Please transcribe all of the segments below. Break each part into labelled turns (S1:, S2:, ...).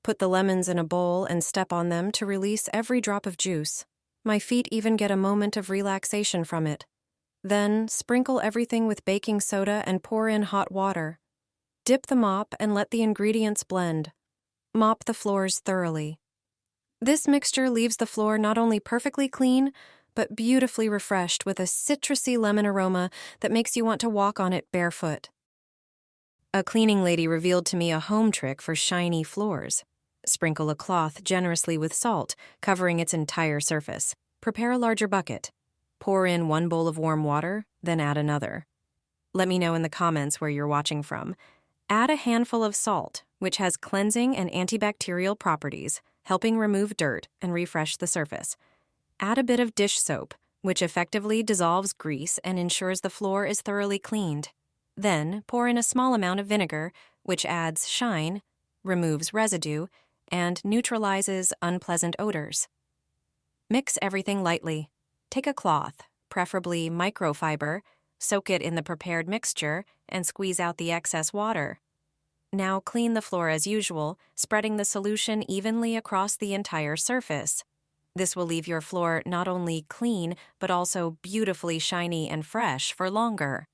S1: Put the lemons in a bowl and step on them to release every drop of juice. My feet even get a moment of relaxation from it. Then, sprinkle everything with baking soda and pour in hot water. Dip the mop and let the ingredients blend. Mop the floors thoroughly. This mixture leaves the floor not only perfectly clean, but beautifully refreshed with a citrusy lemon aroma that makes you want to walk on it barefoot. A cleaning lady revealed to me a home trick for shiny floors. Sprinkle a cloth generously with salt, covering its entire surface. Prepare a larger bucket. Pour in 1 bowl of warm water, then add another. Let me know in the comments where you're watching from. Add a handful of salt, which has cleansing and antibacterial properties, helping remove dirt and refresh the surface. Add a bit of dish soap, which effectively dissolves grease and ensures the floor is thoroughly cleaned. Then, pour in a small amount of vinegar, which adds shine, removes residue, and neutralizes unpleasant odors. Mix everything lightly. Take a cloth, preferably microfiber, soak it in the prepared mixture, and squeeze out the excess water. Now clean the floor as usual, spreading the solution evenly across the entire surface. This will leave your floor not only clean, but also beautifully shiny and fresh for longer.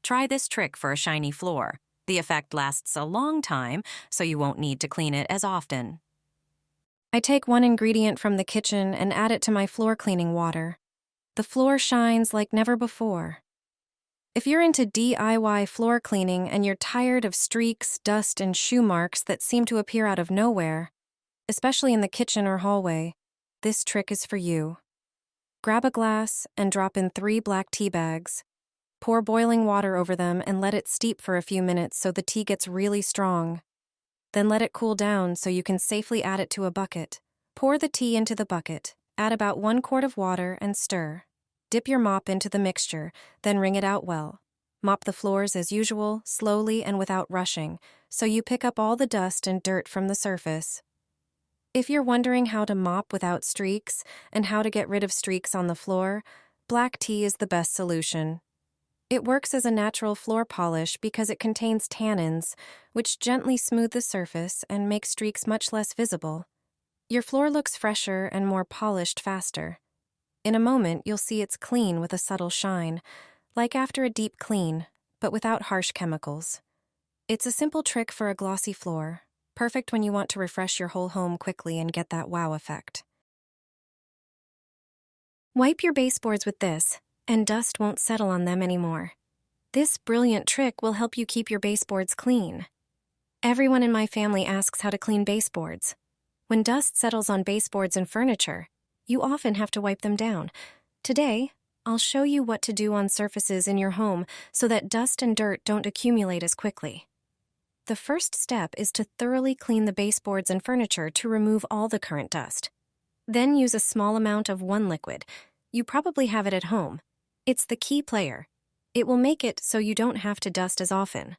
S1: Try this trick for a shiny floor. The effect lasts a long time, so you won't need to clean it as often. I take one ingredient from the kitchen and add it to my floor cleaning water. The floor shines like never before. If you're into DIY floor cleaning and you're tired of streaks, dust, and shoe marks that seem to appear out of nowhere, especially in the kitchen or hallway, this trick is for you. Grab a glass and drop in 3 black tea bags. Pour boiling water over them and let it steep for a few minutes so the tea gets really strong. Then let it cool down so you can safely add it to a bucket. Pour the tea into the bucket, add about 1 quart of water and stir. Dip your mop into the mixture, then wring it out well. Mop the floors as usual, slowly and without rushing, so you pick up all the dust and dirt from the surface. If you're wondering how to mop without streaks and how to get rid of streaks on the floor, black tea is the best solution. It works as a natural floor polish because it contains tannins, which gently smooth the surface and make streaks much less visible. Your floor looks fresher and more polished faster. In a moment, you'll see it's clean with a subtle shine, like after a deep clean, but without harsh chemicals. It's a simple trick for a glossy floor, perfect when you want to refresh your whole home quickly and get that wow effect. Wipe your baseboards with this, and dust won't settle on them anymore. This brilliant trick will help you keep your baseboards clean. Everyone in my family asks how to clean baseboards. When dust settles on baseboards and furniture, you often have to wipe them down. Today, I'll show you what to do on surfaces in your home so that dust and dirt don't accumulate as quickly. The first step is to thoroughly clean the baseboards and furniture to remove all the current dust. Then use a small amount of one liquid. You probably have it at home. It's the key player. It will make it so you don't have to dust as often.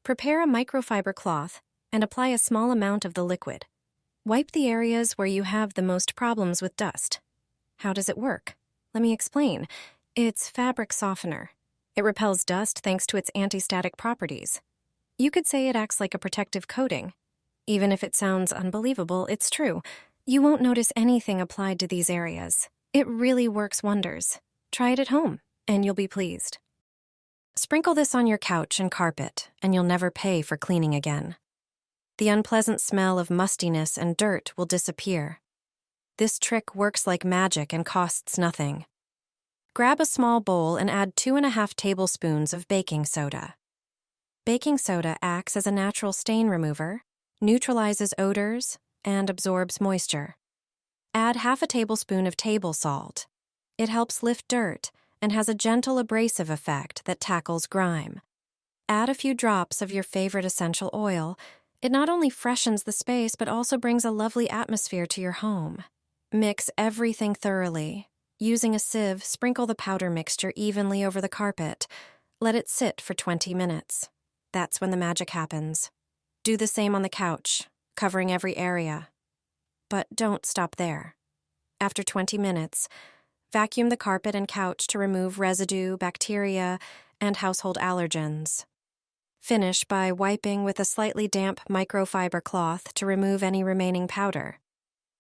S1: Prepare a microfiber cloth and apply a small amount of the liquid. Wipe the areas where you have the most problems with dust. How does it work? Let me explain. It's fabric softener. It repels dust thanks to its anti-static properties. You could say it acts like a protective coating. Even if it sounds unbelievable, it's true. You won't notice anything applied to these areas. It really works wonders. Try it at home, and you'll be pleased. Sprinkle this on your couch and carpet, and you'll never pay for cleaning again. The unpleasant smell of mustiness and dirt will disappear. This trick works like magic and costs nothing. Grab a small bowl and add 2½ tablespoons of baking soda. Baking soda acts as a natural stain remover, neutralizes odors, and absorbs moisture. Add ½ tablespoon of table salt. It helps lift dirt and has a gentle abrasive effect that tackles grime. Add a few drops of your favorite essential oil. It not only freshens the space but also brings a lovely atmosphere to your home. Mix everything thoroughly. Using a sieve, sprinkle the powder mixture evenly over the carpet. Let it sit for 20 minutes. That's when the magic happens. Do the same on the couch, covering every area. But don't stop there. After 20 minutes, vacuum the carpet and couch to remove residue, bacteria, and household allergens. Finish by wiping with a slightly damp microfiber cloth to remove any remaining powder.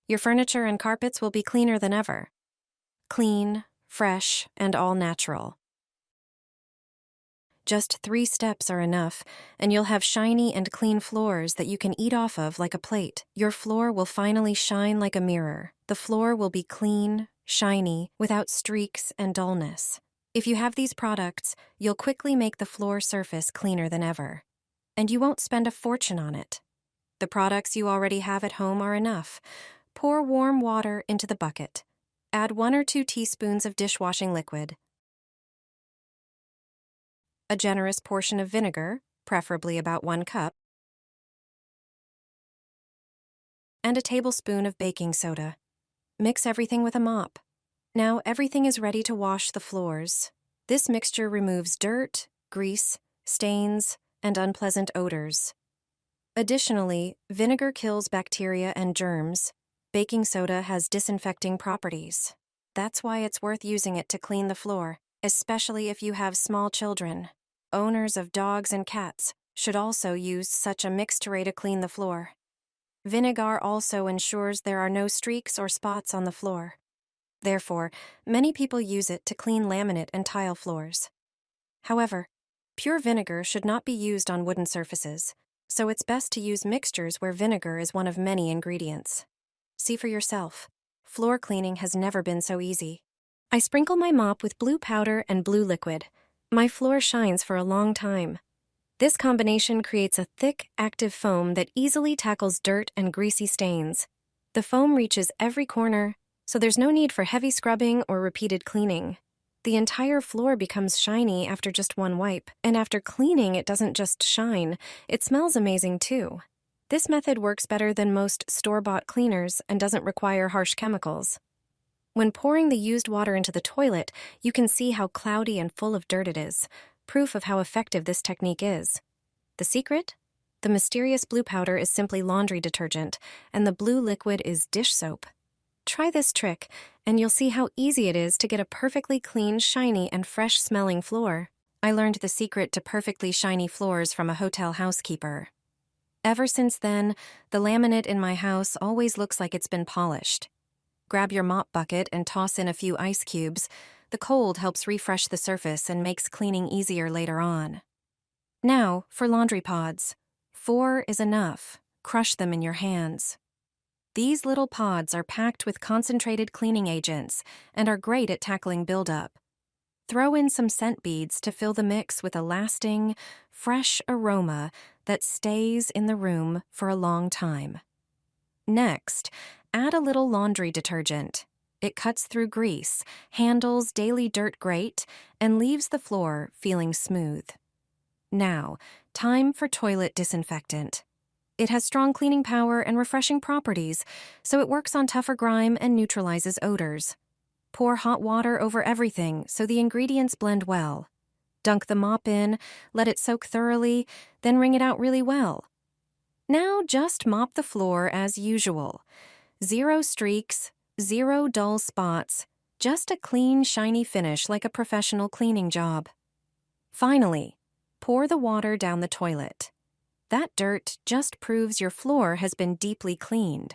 S1: Your furniture and carpets will be cleaner than ever. Clean, fresh, and all natural. Just 3 steps are enough, and you'll have shiny and clean floors that you can eat off of like a plate. Your floor will finally shine like a mirror. The floor will be clean, shiny, without streaks and dullness. If you have these products, you'll quickly make the floor surface cleaner than ever. And you won't spend a fortune on it. The products you already have at home are enough. Pour warm water into the bucket. Add 1 or 2 teaspoons of dishwashing liquid. A generous portion of vinegar, preferably about 1 cup, and a tablespoon of baking soda. Mix everything with a mop. Now everything is ready to wash the floors. This mixture removes dirt, grease, stains, and unpleasant odors. Additionally, vinegar kills bacteria and germs. Baking soda has disinfecting properties. That's why it's worth using it to clean the floor, especially if you have small children. Owners of dogs and cats should also use such a mixture to clean the floor. Vinegar also ensures there are no streaks or spots on the floor. Therefore, many people use it to clean laminate and tile floors. However, pure vinegar should not be used on wooden surfaces, so it's best to use mixtures where vinegar is one of many ingredients. See for yourself. Floor cleaning has never been so easy. I sprinkle my mop with blue powder and blue liquid. My floor shines for a long time. This combination creates a thick, active foam that easily tackles dirt and greasy stains. The foam reaches every corner, so there's no need for heavy scrubbing or repeated cleaning. The entire floor becomes shiny after just 1 wipe, and after cleaning it doesn't just shine, it smells amazing too. This method works better than most store-bought cleaners and doesn't require harsh chemicals. When pouring the used water into the toilet, you can see how cloudy and full of dirt it is, proof of how effective this technique is. The secret? The mysterious blue powder is simply laundry detergent, and the blue liquid is dish soap. Try this trick, and you'll see how easy it is to get a perfectly clean, shiny, and fresh-smelling floor. I learned the secret to perfectly shiny floors from a hotel housekeeper. Ever since then, the laminate in my house always looks like it's been polished. Grab your mop bucket and toss in a few ice cubes. The cold helps refresh the surface and makes cleaning easier later on. Now, for laundry pods. 4 is enough. Crush them in your hands. These little pods are packed with concentrated cleaning agents and are great at tackling buildup. Throw in some scent beads to fill the mix with a lasting, fresh aroma that stays in the room for a long time. Next, add a little laundry detergent. It cuts through grease, handles daily dirt great, and leaves the floor feeling smooth. Now, time for toilet disinfectant. It has strong cleaning power and refreshing properties, so it works on tougher grime and neutralizes odors. Pour hot water over everything so the ingredients blend well. Dunk the mop in, let it soak thoroughly, then wring it out really well. Now just mop the floor as usual. 0 streaks, 0 dull spots, just a clean, shiny finish like a professional cleaning job. Finally, pour the water down the toilet. That dirt just proves your floor has been deeply cleaned.